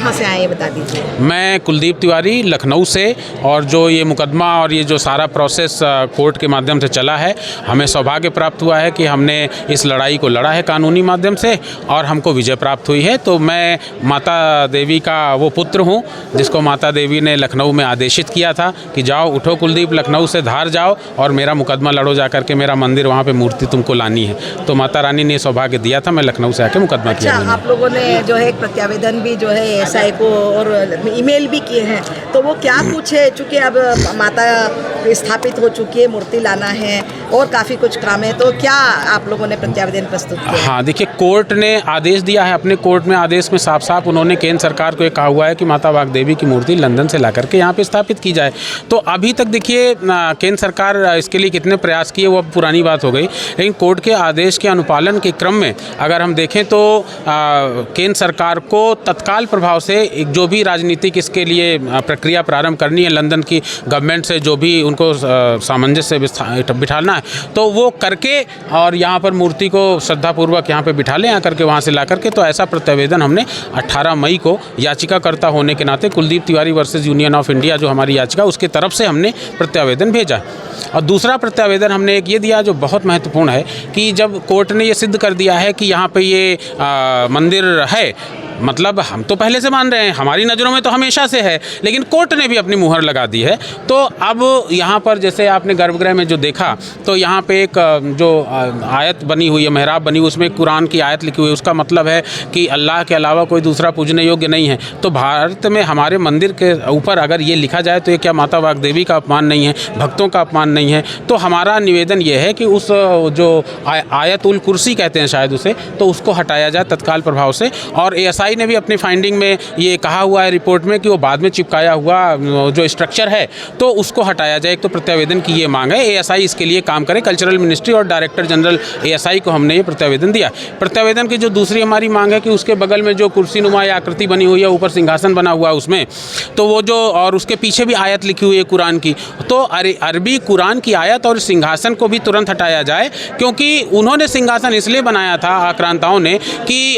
कहाँ से आए ये बता दीजिए। मैं कुलदीप तिवारी लखनऊ से, और जो ये मुकदमा और ये जो सारा प्रोसेस कोर्ट के माध्यम से चला है, हमें सौभाग्य प्राप्त हुआ है कि हमने इस लड़ाई को लड़ा है कानूनी माध्यम से और हमको विजय प्राप्त हुई है। तो मैं माता देवी का वो पुत्र हूँ जिसको माता देवी ने लखनऊ में आदेशित किया था कि जाओ, उठो कुलदीप, लखनऊ से धार जाओ और मेरा मुकदमा लड़ो जा करके, मेरा मंदिर वहाँ पे मूर्ति तुमको लानी है। तो माता रानी ने सौभाग्य दिया था, मैं लखनऊ से आके मुकदमा किया। अच्छा, आप लोगों ने जो है एक प्रत्यावेदन भी जो है एसआई को और ईमेल भी किए हैं, तो वो क्या कुछ है? चूँकि अब माता स्थापित हो चुकी है, मूर्ति लाना है और काफ़ी कुछ काम है, तो क्या आप लोगों ने प्रत्यावेदन प्रस्तुत किया? हाँ, देखिए, कोर्ट ने आदेश दिया है, अपने कोर्ट में आदेश में साफ साफ उन्होंने केंद्र सरकार को ये कहा हुआ है कि माता वाग्देवी की मूर्ति लंदन से ला करके यहाँ पे स्थापित की जाए। तो अभी तक देखिए केंद्र सरकार इसके लिए कितने प्रयास किए वो अब पुरानी बात हो गई, लेकिन कोर्ट के आदेश के अनुपालन के क्रम में अगर हम देखें तो केंद्र सरकार को तत्काल प्रभाव से एक जो भी राजनीतिक इसके लिए प्रक्रिया प्रारंभ करनी है, लंदन की गवर्नमेंट से जो भी उनको सामंजस्य बिठाना है, तो वो करके और यहाँ पर मूर्ति को श्रद्धापूर्वक यहाँ पे बिठा लें आकर के, वहाँ से ला करके। तो ऐसा प्रत्यावेदन हमने 18 मई को याचिकाकर्ता होने के नाते Kuldeep Tiwari versus union of India जो हमारी याचिका, उसके तरफ से हमने प्रत्यावेदन भेजा। और दूसरा प्रत्यावेदन हमने एक ये दिया जो बहुत महत्वपूर्ण है कि जब कोर्ट ने ये सिद्ध कर दिया है कि यहाँ पे ये मंदिर है, मतलब हम तो पहले से मान रहे हैं, हमारी नज़रों में तो हमेशा से है, लेकिन कोर्ट ने भी अपनी मुहर लगा दी है। तो अब यहाँ पर जैसे आपने गर्भगृह में जो देखा, तो यहाँ पे एक जो आयत बनी हुई है, मेहराब बनी हुई, उसमें कुरान की आयत लिखी हुई है, उसका मतलब है कि अल्लाह के अलावा कोई दूसरा पूजने योग्य नहीं है। तो भारत में हमारे मंदिर के ऊपर अगर ये लिखा जाए तो ये क्या माता वाग्देवी का अपमान नहीं है, भक्तों का अपमान नहीं है? तो हमारा निवेदन ये है कि उस जो आयत उल कुर्सी कहते हैं शायद उसे, तो उसको हटाया जाए तत्काल प्रभाव से। और एएसआई ने भी अपनी फाइंडिंग में ये कहा हुआ है रिपोर्ट में कि वो बाद में चिपकाया हुआ जो स्ट्रक्चर है तो उसको हटाया जाए। एक तो प्रत्यावेदन की ये मांग है, एएसआई इसके लिए काम करे। कल्चरल मिनिस्ट्री और डायरेक्टर जनरल एएसआई को हमने ये प्रत्यावेदन दिया। प्रत्यावेदन की जो दूसरी हमारी मांग है कि उसके बगल में जो कुर्सी नुमा आकृति बनी हुई है, ऊपर सिंहासन बना हुआ है उसमें, तो वो जो और उसके पीछे भी आयत लिखी हुई है कुरान की, तो अरबी कुरान की आयत और सिंहासन को भी तुरंत हटाया जाए, क्योंकि उन्होंने सिंहासन इसलिए बनाया था आक्रांताओं ने कि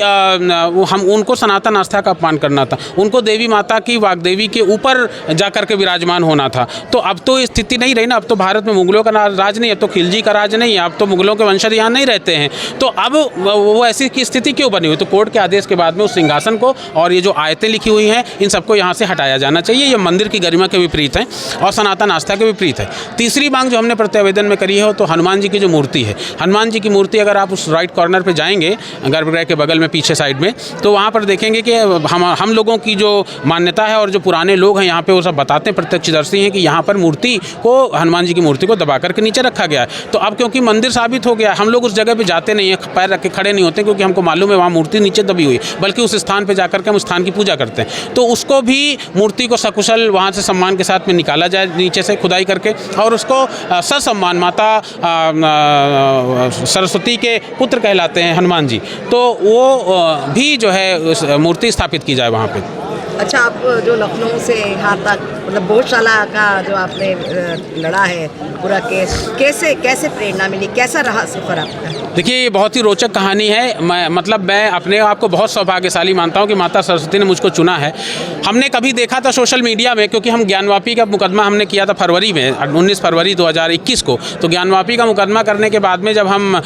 हम उनको सनातन आस्था का अपमान करना था, उनको देवी माता की वाग्देवी के ऊपर जाकर के विराजमान होना था। तो अब तो स्थिति नहीं रही ना, अब तो भारत में मुगलों का राज नहीं, अब तो खिलजी का राज नहीं है, अब तो मुगलों के वंशज यहाँ नहीं रहते हैं। तो अब वो ऐसी की स्थिति क्यों बनी हुई? तो कोर्ट के आदेश के बाद में उस सिंहासन को और ये जो आयतें लिखी हुई हैं इन सबको यहाँ से हटाया जाना चाहिए। ये मंदिर की गरिमा के विपरीत है और सनातन आस्था के विपरीत है। तीसरी मांग जो हमने प्रत्यावेदन में करी है तो हनुमान जी की जो मूर्ति है, हनुमान जी की मूर्ति अगर आप उस राइट कॉर्नर पर जाएंगे गर्भगृह के बगल में पीछे साइड में, तो वहाँ पर देखेंगे कि हम लोगों की जो मान्यता है और जो पुराने लोग हैं यहाँ पे वो सब बताते हैं, प्रत्यक्षदर्शी हैं कि यहाँ पर मूर्ति को, हनुमान जी की मूर्ति को दबा करके नीचे रखा गया है। तो अब क्योंकि मंदिर साबित हो गया, हम लोग उस जगह पे जाते नहीं हैं, पैर रख के खड़े नहीं होते, क्योंकि हमको मालूम है वहाँ मूर्ति नीचे दबी हुई है, बल्कि उस स्थान पर जाकर के हम उस स्थान की पूजा करते हैं। तो उसको भी मूर्ति को सकुशल वहाँ से सम्मान के साथ में निकाला जाए नीचे से खुदाई करके, और उसको ससम्मान माता सरस्वती के पुत्र कहलाते हैं हनुमान जी, तो वो भी जो है मूर्ति स्थापित की जाए वहाँ पे। अच्छा, आप जो लखनऊ से यहाँ तक मतलब गौशाला का जो आपने लड़ा है पूरा केस, कैसे प्रेरणा मिली, कैसा रहा सफ़र आपका? देखिए, ये बहुत ही रोचक कहानी है। मैं अपने आप को बहुत सौभाग्यशाली मानता हूँ कि माता सरस्वती ने मुझको चुना है। हमने कभी देखा था सोशल मीडिया में, क्योंकि हम ज्ञानवापी का मुकदमा हमने किया था फरवरी में, 19 फरवरी 2021 को। तो ज्ञानवापी का मुकदमा करने के बाद में जब हम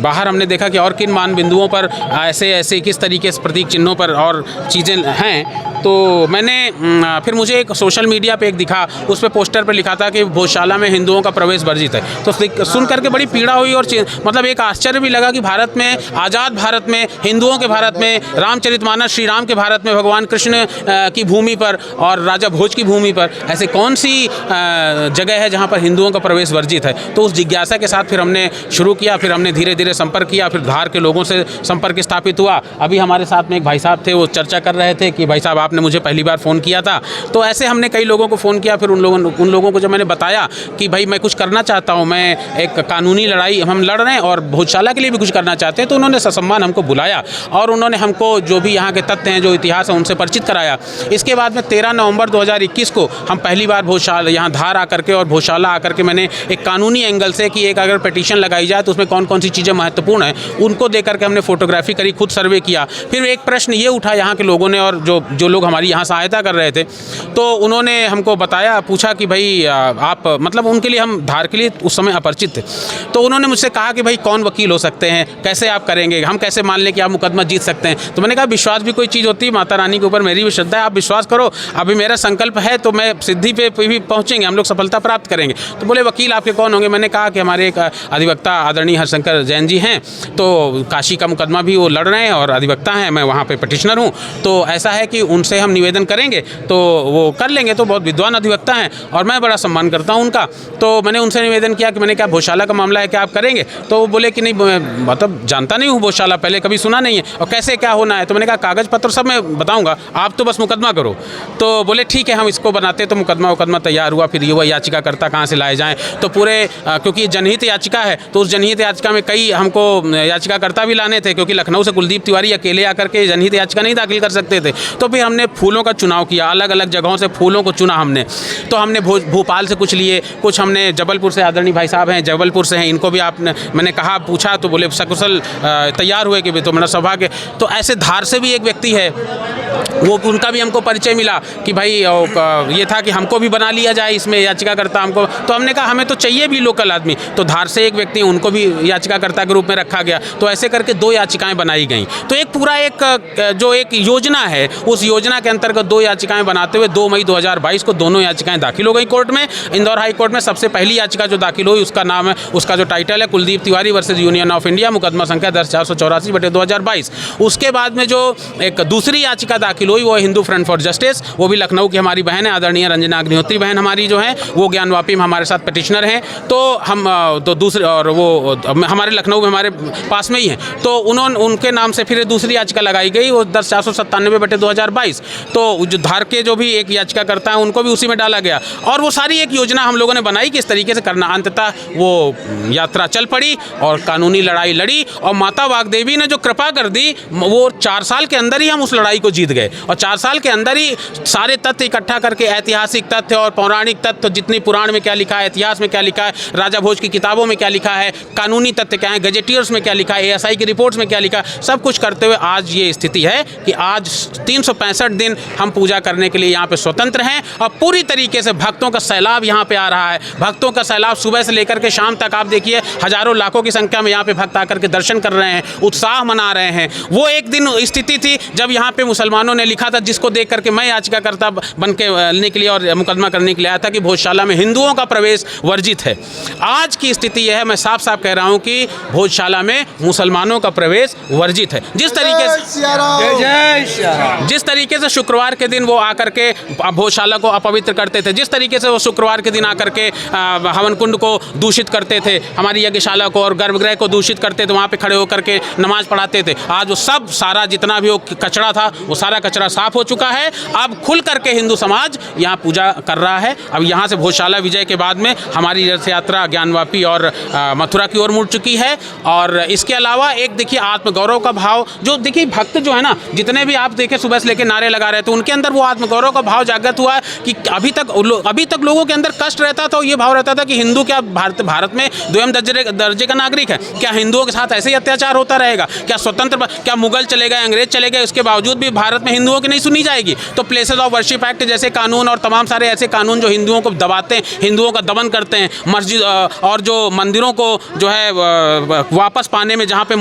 बाहर हमने देखा कि और किन मान बिंदुओं पर ऐसे किस तरीके से प्रतीक चिन्हों पर और चीज़ें हैं, तो मैंने फिर मुझे एक सोशल मीडिया पे एक दिखा, उस पे पोस्टर पे लिखा था कि भोजशाला में हिंदुओं का प्रवेश वर्जित है। तो सुन करके बड़ी पीड़ा हुई और मतलब एक आश्चर्य भी लगा कि भारत में, आज़ाद भारत में, हिंदुओं के भारत में, रामचरितमानस श्री राम के भारत में, भगवान कृष्ण की भूमि पर और राजा भोज की भूमि पर ऐसे कौन सी जगह है जहाँ पर हिंदुओं का प्रवेश वर्जित है? तो उस जिज्ञासा के साथ फिर हमने शुरू किया, फिर हमने धीरे धीरे संपर्क किया, फिर धार के लोगों से संपर्क स्थापित हुआ। अभी हमारे साथ में एक भाई साहब थे, वो चर्चा कर रहे थे कि भाई साहब आपने मुझे पहली बार फ़ोन किया था। तो ऐसे हमने कई लोगों को फ़ोन किया, फिर उन लोगों को जब मैंने बताया कि भाई मैं कुछ करना चाहता हूँ, मैं एक कानूनी लड़ाई हम लड़ रहे हैं और भोजशाला के लिए भी कुछ करना चाहते हैं, तो उन्होंने ससम्मान हमको बुलाया और उन्होंने हमको जो भी यहाँ के तथ्य हैं, जो इतिहास है, उनसे परिचित कराया। इसके बाद में 13 नवंबर 2021 को हम पहली बार भोजशाला यहाँ धार आकर के और भोजशाला आकर के मैंने एक कानूनी एंगल से कि एक अगर पिटीशन लगाई जाए तो उसमें कौन कौन सी चीज़ें महत्वपूर्ण हैं उनको देकर के हमने फोटोग्राफी करी, खुद सर्वे किया। फिर एक प्रश्न ये उठा यहाँ के लोगों ने और जो लोग हमारी यहाँ सहायता कर रहे थे, तो उन्होंने हमको बताया, पूछा कि भाई आप मतलब उनके लिए हम धार के लिए उस समय अपरिचित थे, तो उन्होंने मुझसे कहा कि भाई कौन वकील हो सकते हैं, कैसे आप करेंगे, हम कैसे मान लें कि आप मुकदमा जीत सकते हैं। तो मैंने कहा विश्वास भी कोई चीज़ होती है, माता रानी के ऊपर मेरी भी श्रद्धा है, आप विश्वास करो, अभी मेरा संकल्प है तो मैं सिद्धि पे भी पहुँचेंगे, हम लोग सफलता प्राप्त करेंगे। तो बोले वकील आपके कौन होंगे? मैंने कहा कि हमारे एक अधिवक्ता आदरणीय हरशंकर जैन जी हैं, तो काशी का मुकदमा भी वो लड़ रहे हैं और अधिवक्ता हैं, मैं वहाँ पे पिटिशनर हूँ, तो ऐसा है कि उनसे हम निवेदन करेंगे तो वो कर लेंगे। तो बहुत विद्वान अधिवक्ता हैं और मैं बड़ा सम्मान करता हूँ उनका। तो मैंने उनसे निवेदन किया कि मैंने कहा भोजशाला का मामला है, क्या आप करेंगे? तो वो बोले कि नहीं, मैं मतलब जानता नहीं हूँ भोजशाला, पहले कभी सुना नहीं है, और कैसे क्या होना है। तो मैंने कहा कागज़ पत्र सब मैं बताऊँगा, आप तो बस मुकदमा करो। तो बोले ठीक है, हम इसको बनाते। तो मुकदमा तैयार हुआ। फिर युवा याचिकाकर्ता कहाँ से लाए जाएँ, तो पूरे क्योंकि जनहित याचिका है, तो उस जनहित याचिका में कई हमको याचिकाकर्ता भी लाने थे, क्योंकि लखनऊ से कुलदीप तिवारी अकेले आकर के जनहित याचिका नहीं दाखिल कर सकते थे। तो फिर हमने फूलों का चुनाव किया, अलग अलग जगहों से फूलों को चुना हमने। तो हमने भोपाल से कुछ लिए, कुछ हमने जबलपुर से, आदरणीय भाई साहब हैं जबलपुर से हैं, इनको भी आपने, मैंने कहा पूछा तो बोले सकुशल तैयार हुए कि तो मेरा सौभाग्य। तो ऐसे धार से भी एक व्यक्ति है, वो उनका भी हमको परिचय मिला कि भाई ये था कि हमको भी बना लिया जाए इसमें याचिकाकर्ता हमको। तो हमने कहा हमें तो चाहिए भी लोकल आदमी, तो धार से एक व्यक्ति, उनको भी याचिकाकर्ता के रूप में रखा गया। तो ऐसे करके 2 याचिकाएं बनाई गई। तो एक पूरा एक योजना है, उस योजना के अंतर्गत 2 याचिकाएं बनाते हुए 2 मई 2022 को दोनों याचिकाएं दाखिल हो गई कोर्ट में। इंदौर हाई कोर्ट में सबसे पहली याचिका जो दाखिल हुई, उसका नाम है, उसका जो टाइटल है Kuldeep Tiwari versus union of India, मुकदमा संख्या 10/484/2022। उसके बाद में जो एक दूसरी याचिका दाखिल हुई वो हिंदू फ्रंट फॉर जस्टिस, वो भी लखनऊ की हमारी बहन है, आदरणीय रंजना अग्निहोत्री बहन हमारी जो है, वो ज्ञानवापी में हमारे साथ पिटिशनर हैं। तो हम तो दूसरे, और वो हमारे लखनऊ में हमारे पास में ही हैं, तो उनके नाम से फिर दूसरी याचिका लगाई गई, वो 10/497/2022। तो जो धार के जो भी एक याचिका करता है उनको भी उसी में डाला गया, और वो सारी एक योजना हम लोगों ने बनाई कि इस तरीके से करना। अंततः वो यात्रा चल पड़ी और कानूनी लड़ाई लड़ी, और माता वाग्देवी ने जो कृपा कर दी, वो 4 साल के अंदर ही हम उस लड़ाई को जीत गए। और 4 साल के अंदर ही सारे तथ्य इकट्ठा करके, ऐतिहासिक तथ्य और पौराणिक तथ्य, जितनी पुराण में क्या लिखा है, इतिहास में क्या लिखा है, राजा भोज की किताबों में क्या लिखा है, कानूनी तथ्य क्या है, गजेटियर्स में क्या लिखा है, ASI की रिपोर्ट्स में क्या लिखा है, सब कुछ करते हुए आज ये स्थिति है कि आज 365 दिन हम पूजा करने के लिए यहाँ पे स्वतंत्र हैं, और पूरी तरीके से भक्तों का सैलाब यहाँ पे आ रहा है। भक्तों का सैलाब सुबह से लेकर के शाम तक, आप देखिए हजारों लाखों की संख्या में यहाँ पे भक्त आकर के दर्शन कर रहे हैं, उत्साह मना रहे हैं। वो एक दिन स्थिति थी जब यहाँ पे मुसलमानों ने लिखा था, जिसको देख करके मैं याचिकाकर्ता बन के लेने के लिए और मुकदमा करने के लिए आया था, कि भोजशाला में हिंदुओं का प्रवेश वर्जित है। आज की स्थिति यह है, मैं साफ साफ कह रहा हूँ कि भोजशाला में मुसलमानों का प्रवेश वर्जित है। जिस तरीके से शुक्रवार के दिन वो आकर के भोजशाला को अपवित्र करते थे, जिस तरीके से वो शुक्रवार के दिन आकर के हवन कुंड को दूषित करते थे, हमारी यज्ञशाला को और गर्भगृह को दूषित करते थे, वहाँ पे खड़े होकर के नमाज पढ़ाते थे, आज वो सब सारा जितना भी वो कचरा था, वो सारा कचरा साफ हो चुका है। अब खुल करके हिंदू समाज यहाँ पूजा कर रहा है। अब यहाँ से भोजशाला विजय के बाद में हमारी रथ यात्रा ज्ञानवापी और मथुरा की ओर मुड़ चुकी है। और इसके अलावा एक देखिए आत्मगौरव का भाव, जो देखिए भक्त जो है ना, जितने भी आप देखें सुबह से लेकर नारे लगा रहे थे, उनके अंदर वो आत्मगौरव का भाव जागृत हुआ कि अभी तक लोगों के अंदर कष्ट रहता था, ये भाव रहता था कि हिंदू क्या भारत में 2म दर्जे का नागरिक है, क्या हिंदुओं के साथ ऐसे ही अत्याचार होता रहेगा, क्या स्वतंत्र, क्या मुगल चले गए, अंग्रेज चले गए, उसके बावजूद भी भारत में हिंदुओं की नहीं सुनी जाएगी। तो प्लेसेस ऑफ वर्शिप एक्ट जैसे कानून और तमाम सारे ऐसे कानून जो हिंदुओं को दबाते हैं, हिंदुओं का दमन करते हैं, मस्जिद और जो मंदिरों को जो है वापस पाने में, जहाँ पे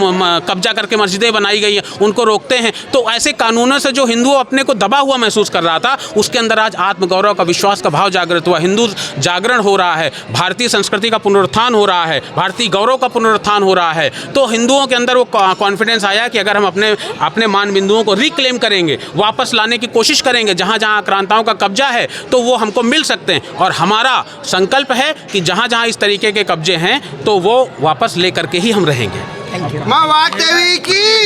कब्जा करके मस्जिदें बनाई गई हैं, उनको रोकते हैं। तो ऐसे कानूनों से जो हिंदू अपने को दबा हुआ महसूस कर रहा था, उसके अंदर आज आत्मगौरव का, विश्वास का भाव जागृत हुआ, हिंदू जागरण हो रहा है, भारतीय संस्कृति का पुनरुत्थान हो रहा है, भारतीय गौरव का पुनरुत्थान हो रहा है। तो हिंदुओं के अंदर वो कॉन्फिडेंस आया कि अगर हम अपने मान बिंदुओं को रिक्लेम करेंगे, वापस लाने की कोशिश करेंगे, जहाँ जहाँ आक्रांताओं का कब्जा है, तो वो हमको मिल सकते हैं। और हमारा संकल्प है कि जहाँ जहाँ इस तरीके के कब्जे हैं, तो वो वापस लेकर के ही हम रहेंगे। माँ वाग्देवी की